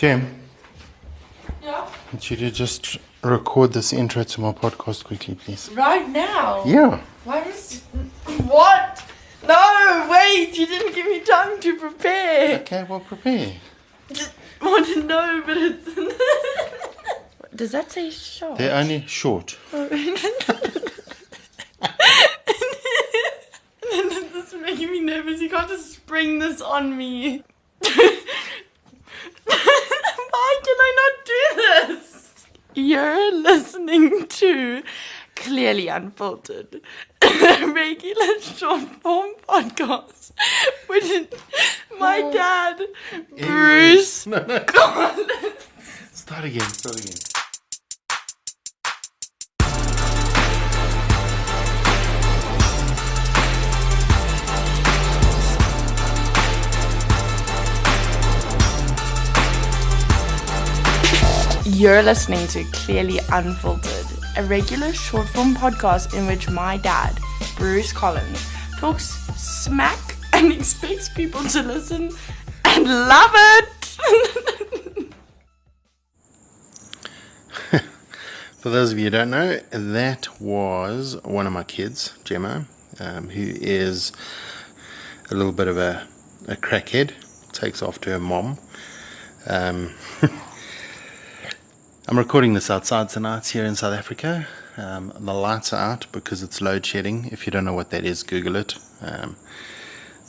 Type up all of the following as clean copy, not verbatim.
Jim, Yeah. could you just record this intro to my podcast quickly, please? Right now? Yeah. Why is... What? No, wait, you didn't give me time to prepare. Okay, well, prepare. I want to know, but it's... Does that say short? They're only short. This is making me nervous. You can't just spring this on me. Why can I not do this? You're listening to Clearly Unfiltered, a regular short form podcast with my dad, Bruce Collins. Start again. You're listening to Clearly Unfiltered, a regular short form podcast in which my dad, Bruce Collins, talks smack and expects people to listen and love it. For those of you who don't know, that was one of my kids, Gemma, who is a little bit of a crackhead, takes after her mom. I'm recording this outside tonight here in South Africa. The lights are out because it's load shedding. If you don't know what that is, Google it.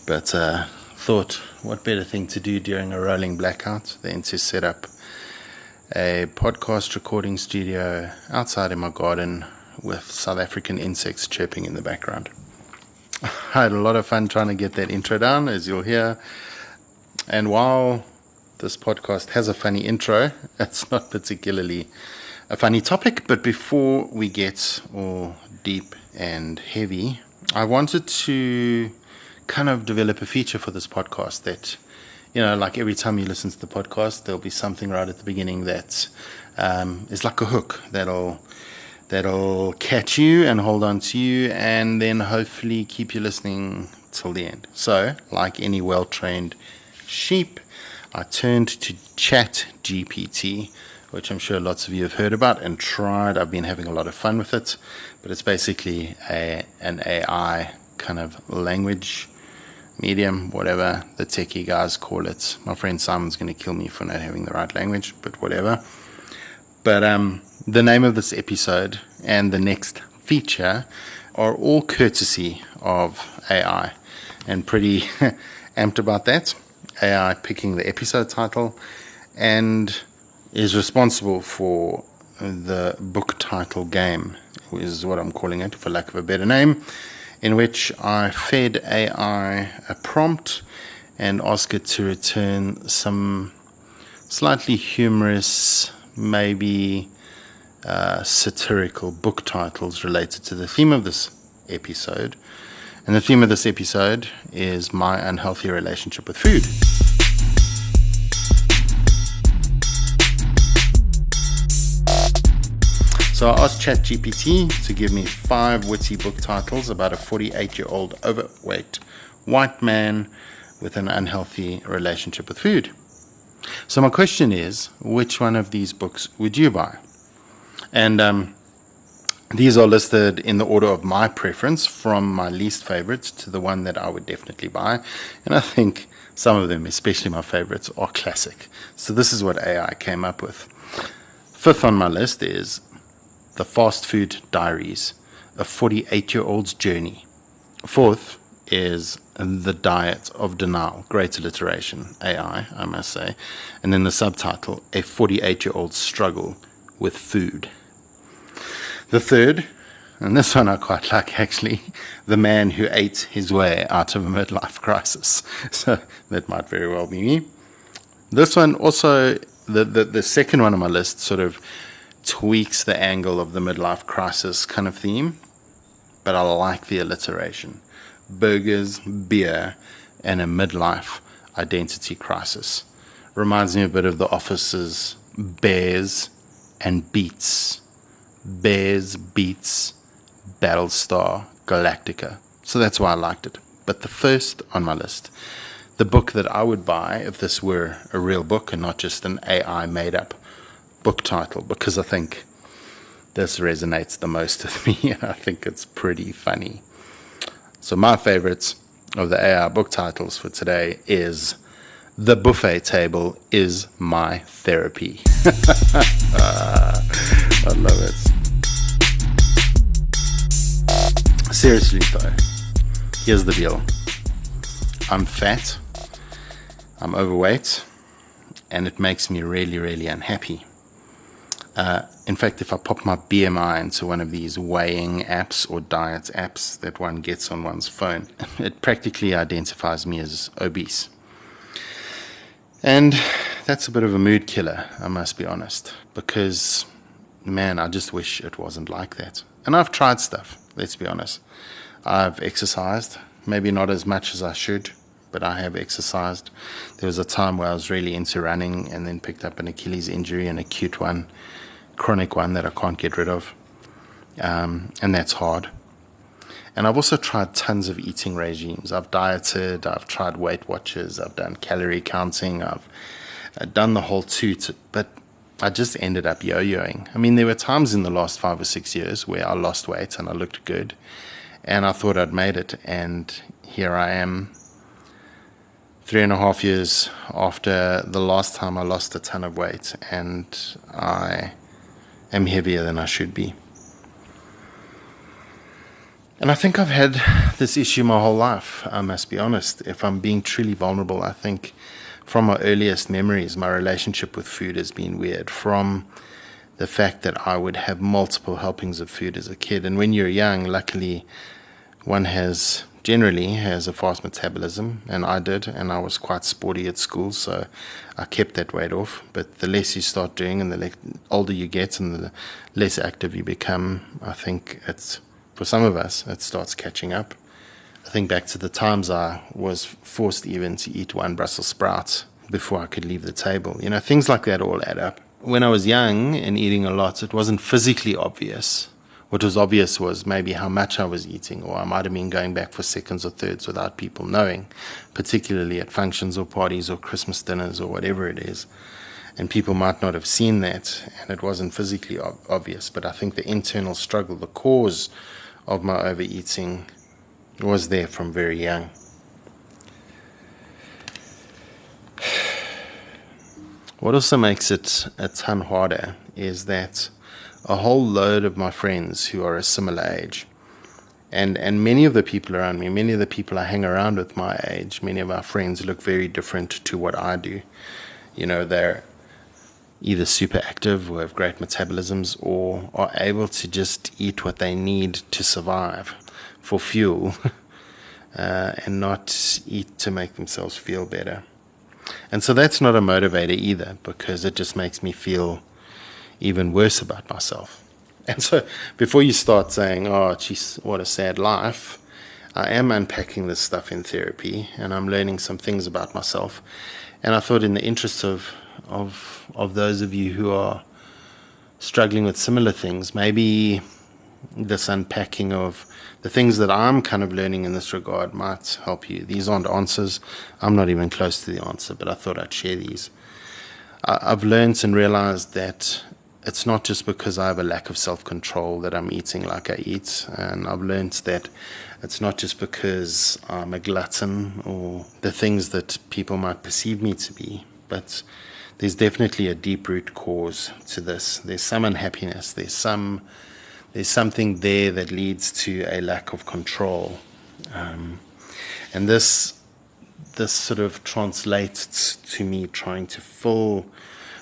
But thought, what better thing to do during a rolling blackout than to set up a podcast recording studio outside in my garden with South African insects chirping in the background. I had a lot of fun trying to get that intro down, as you'll hear. And while this podcast has a funny intro, it's not particularly a funny topic. But before we get all deep and heavy, I wanted to kind of develop a feature for this podcast that, you know, like every time you listen to the podcast, there'll be something right at the beginning that is like a hook that'll catch you and hold on to you, and then hopefully keep you listening till the end. So, like any well-trained sheep, I turned to Chat GPT, which I'm sure lots of you have heard about and tried. I've been having a lot of fun with it, but it's basically an AI kind of language medium, whatever the techie guys call it. My friend Simon's going to kill me for not having the right language, but whatever. But the name of this episode and the next feature are all courtesy of AI, and pretty amped about that. AI picking the episode title and is responsible for the book title game, is what I'm calling it, for lack of a better name, in which I fed AI a prompt and asked it to return some slightly humorous, maybe satirical book titles related to the theme of this episode. And the theme of this episode is my unhealthy relationship with food. So I asked ChatGPT to give me 5 witty book titles about a 48-year-old overweight white man with an unhealthy relationship with food. So my question is, which one of these books would you buy? And these are listed in the order of my preference, from my least favorites to the one that I would definitely buy. And I think some of them, especially my favorites, are classic. So this is what AI came up with. 5th on my list is The Fast Food Diaries, a 48-year-old's journey. 4th is The Diet of Denial, great alliteration, AI, I must say. And then the subtitle, A 48-year-old's Struggle with Food. The 3rd, and this one I quite like actually, The Man Who Ate His Way Out of a Midlife Crisis. So that might very well be me. This one also, the second one on my list, sort of tweaks the angle of the midlife crisis kind of theme, but I like the alliteration. Burgers, beer, and a midlife identity crisis. Reminds me a bit of The Office's Bears and Beats. Bears, Beats, Battlestar, Galactica. So that's why I liked it. But the first on my list, the book that I would buy if this were a real book and not just an AI made up book title, because I think this resonates the most with me. I think it's pretty funny. So my favorites of the AI book titles for today is The Buffet Table is My Therapy. I love it. Seriously though, here's the deal. I'm fat, I'm overweight, and it makes me really, really unhappy. In fact, if I pop my BMI into one of these weighing apps or diet apps that one gets on one's phone, it practically identifies me as obese. And that's a bit of a mood killer, I must be honest, because, man, I just wish it wasn't like that. And I've tried stuff, let's be honest. I've exercised, maybe not as much as I should, but I have exercised. There was a time where I was really into running and then picked up an Achilles injury, an acute one, chronic one that I can't get rid of. And that's hard. And I've also tried tons of eating regimes. I've dieted, I've tried Weight Watchers, I've done calorie counting, I've done the whole toot, but I just ended up yo-yoing. I mean, there were times in the last 5 or 6 years where I lost weight and I looked good, and I thought I'd made it, and here I am 3.5 years after the last time I lost a ton of weight, and I am heavier than I should be. And I think I've had this issue my whole life, I must be honest. If I'm being truly vulnerable, I think from my earliest memories, my relationship with food has been weird. From the fact that I would have multiple helpings of food as a kid. And when you're young, luckily, one generally has a fast metabolism, and I did, and I was quite sporty at school, so I kept that weight off. But the less you start doing and the older you get and the less active you become, I think for some of us, it starts catching up. I think back to the times I was forced even to eat one Brussels sprout before I could leave the table. You know, things like that all add up. When I was young and eating a lot, it wasn't physically obvious. What was obvious was maybe how much I was eating, or I might have been going back for seconds or thirds without people knowing, particularly at functions or parties or Christmas dinners or whatever it is. And people might not have seen that, and it wasn't physically obvious. But I think the internal struggle, the cause of my overeating, was there from very young. What also makes it a ton harder is that a whole load of my friends who are a similar age, and many of the people around me, many of the people I hang around with my age, many of our friends look very different to what I do. You know, they're either super active or have great metabolisms, or are able to just eat what they need to survive for fuel and not eat to make themselves feel better. And so that's not a motivator either, because it just makes me feel even worse about myself. And so before you start saying, oh, geez, what a sad life, I am unpacking this stuff in therapy, and I'm learning some things about myself. And I thought, in the interest of those of you who are struggling with similar things, maybe this unpacking of the things that I'm kind of learning in this regard might help you. These aren't answers. I'm not even close to the answer, but I thought I'd share these. I've learned and realized that it's not just because I have a lack of self-control that I'm eating like I eat. And I've learned that it's not just because I'm a glutton or the things that people might perceive me to be, but there's definitely a deep root cause to this. There's some unhappiness. There's something there that leads to a lack of control. And this sort of translates to me trying to fill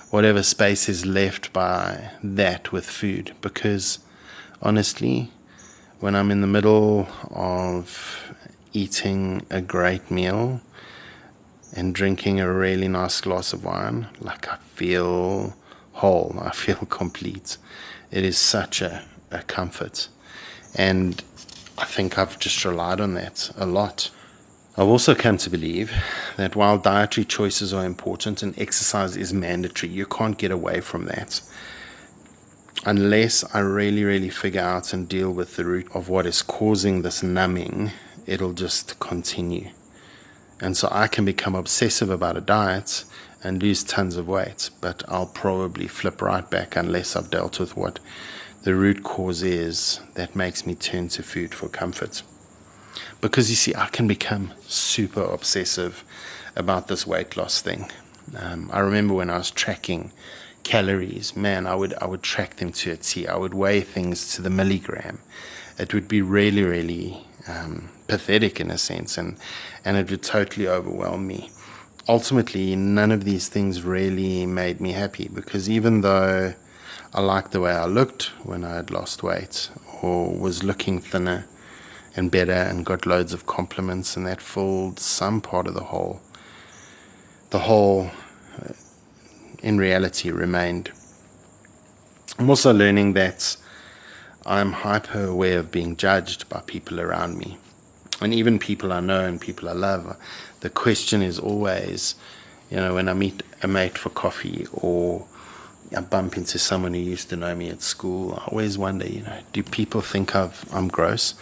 whatever space is left by that with food. Because honestly, when I'm in the middle of eating a great meal and drinking a really nice glass of wine, like, I feel whole, I feel complete. It is such a comfort. And I think I've just relied on that a lot. I've also come to believe that while dietary choices are important and exercise is mandatory, you can't get away from that. Unless I really, really figure out and deal with the root of what is causing this numbing, it'll just continue. And so I can become obsessive about a diet and lose tons of weight, but I'll probably flip right back unless I've dealt with what the root cause is that makes me turn to food for comfort. Because you see, I can become super obsessive about this weight loss thing. I remember when I was tracking calories, man, I would track them to a T. I would weigh things to the milligram. It would be really, really pathetic in a sense, and it would totally overwhelm me. Ultimately, none of these things really made me happy, because even though I liked the way I looked when I had lost weight or was looking thinner and better and got loads of compliments, and that filled some part of the whole in reality remained. I'm also learning that I'm hyper aware of being judged by people around me, and even people I know and people I love. The question is always, when I meet a mate for coffee or I bump into someone who used to know me at school, I always wonder, do people think I'm gross?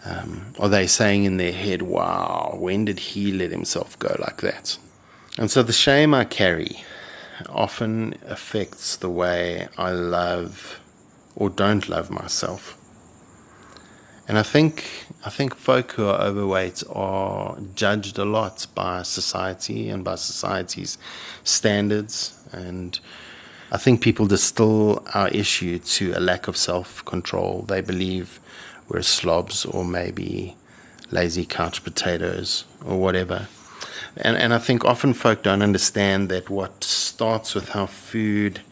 Are they saying in their head, wow, when did he let himself go like that? And so the shame I carry often affects the way I love or don't love myself. And I think folk who are overweight are judged a lot by society and by society's standards. And I think people distill our issue to a lack of self-control. They believe we're slobs or maybe lazy couch potatoes or whatever. And I think often folk don't understand that what starts with how food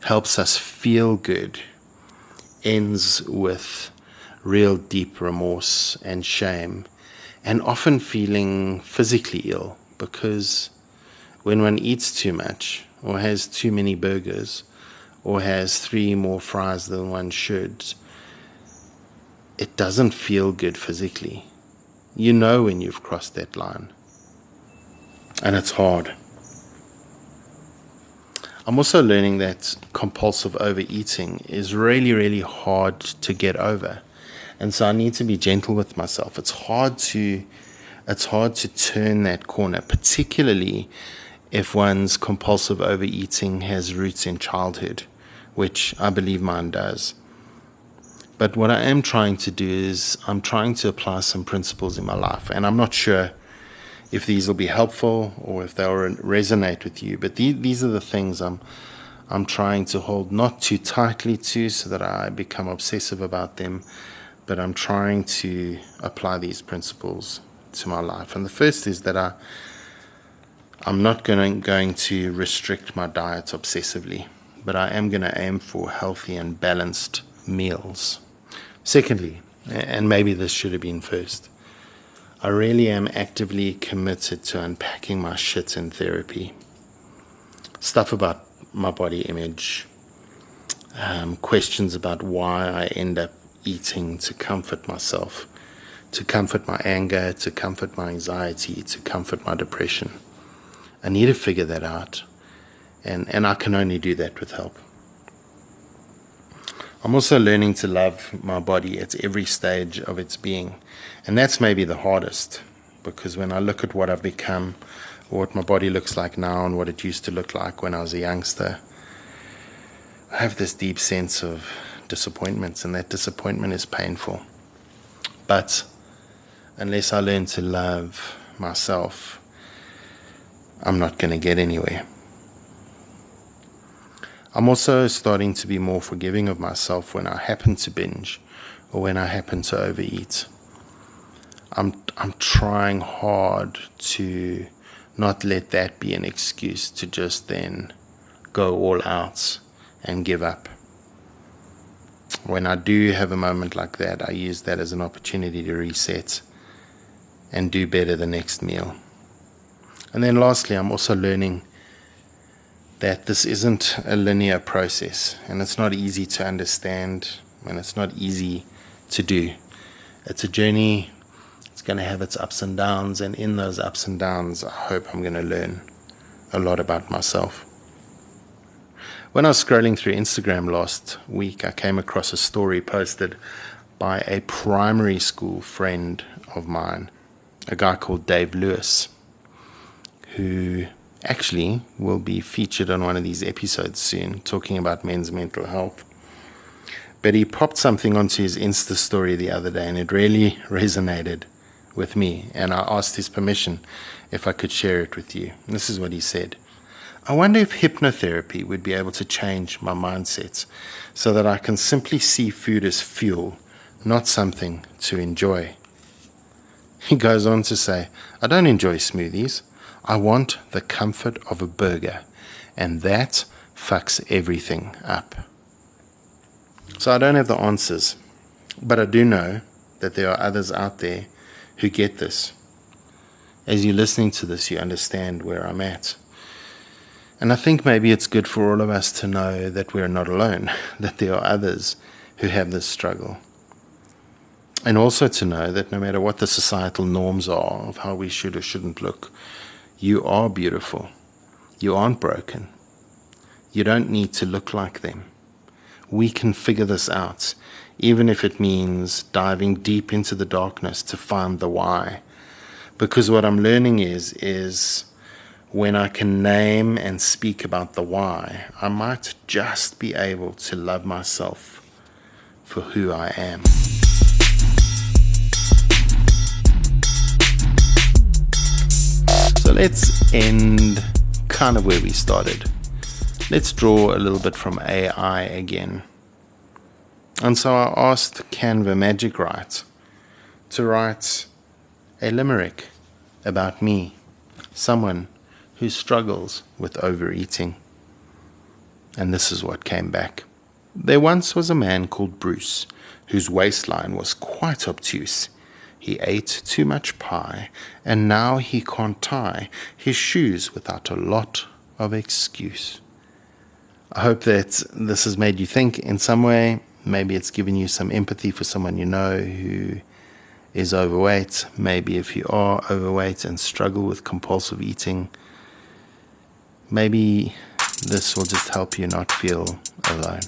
helps us feel good ends with real deep remorse and shame, and often feeling physically ill, because when one eats too much or has too many burgers or has 3 more fries than one should, it doesn't feel good physically. You know when you've crossed that line. And it's hard. I'm also learning that compulsive overeating is really, really hard to get over. And so I need to be gentle with myself. It's hard to turn that corner, particularly if one's compulsive overeating has roots in childhood, which I believe mine does. But what I am trying to do is I'm trying to apply some principles in my life, and I'm not sure if these will be helpful or if they'll resonate with you. But these are the things I'm trying to hold not too tightly to so that I become obsessive about them, but I'm trying to apply these principles to my life. And the first is that I'm not going to restrict my diet obsessively, but I am going to aim for healthy and balanced meals. Secondly, and maybe this should have been first, I really am actively committed to unpacking my shit in therapy. Stuff about my body image, questions about why I end up eating to comfort myself, to comfort my anger, to comfort my anxiety, to comfort my depression. I need to figure that out, and I can only do that with help. I'm also learning to love my body at every stage of its being. And that's maybe the hardest, because when I look at what I've become, or what my body looks like now and what it used to look like when I was a youngster, I have this deep sense of disappointment, and that disappointment is painful. But unless I learn to love myself, I'm not going to get anywhere. I'm also starting to be more forgiving of myself when I happen to binge or when I happen to overeat. I'm trying hard to not let that be an excuse to just then go all out and give up. When I do have a moment like that, I use that as an opportunity to reset and do better the next meal. And then lastly, I'm also learning that this isn't a linear process, and it's not easy to understand, and it's not easy to do. It's a journey. It's going to have its ups and downs, and in those ups and downs, I hope I'm going to learn a lot about myself. When I was scrolling through Instagram last week, I came across a story posted by a primary school friend of mine, a guy called Dave Lewis. who actually will be featured on one of these episodes soon, talking about men's mental health. But he popped something onto his Insta story the other day, and it really resonated with me, and I asked his permission if I could share it with you. And this is what he said. I wonder if hypnotherapy would be able to change my mindset so that I can simply see food as fuel, not something to enjoy. He goes on to say, I don't enjoy smoothies. I want the comfort of a burger, and that fucks everything up. So I don't have the answers, but I do know that there are others out there who get this. As you're listening to this, you understand where I'm at. And I think maybe it's good for all of us to know that we're not alone, that there are others who have this struggle. And also to know that no matter what the societal norms are of how we should or shouldn't look, you are beautiful. You aren't broken. You don't need to look like them. We can figure this out, even if it means diving deep into the darkness to find the why. Because what I'm learning is when I can name and speak about the why, I might just be able to love myself for who I am. So let's end kind of where we started. Let's draw a little bit from AI again. And so I asked Canva Magic Write to write a limerick about me, someone who struggles with overeating. And this is what came back. There once was a man called Bruce, whose waistline was quite obtuse. He ate too much pie, and now he can't tie his shoes without a lot of excuse. I hope that this has made you think in some way. Maybe it's given you some empathy for someone you know who is overweight. Maybe if you are overweight and struggle with compulsive eating, maybe this will just help you not feel alone.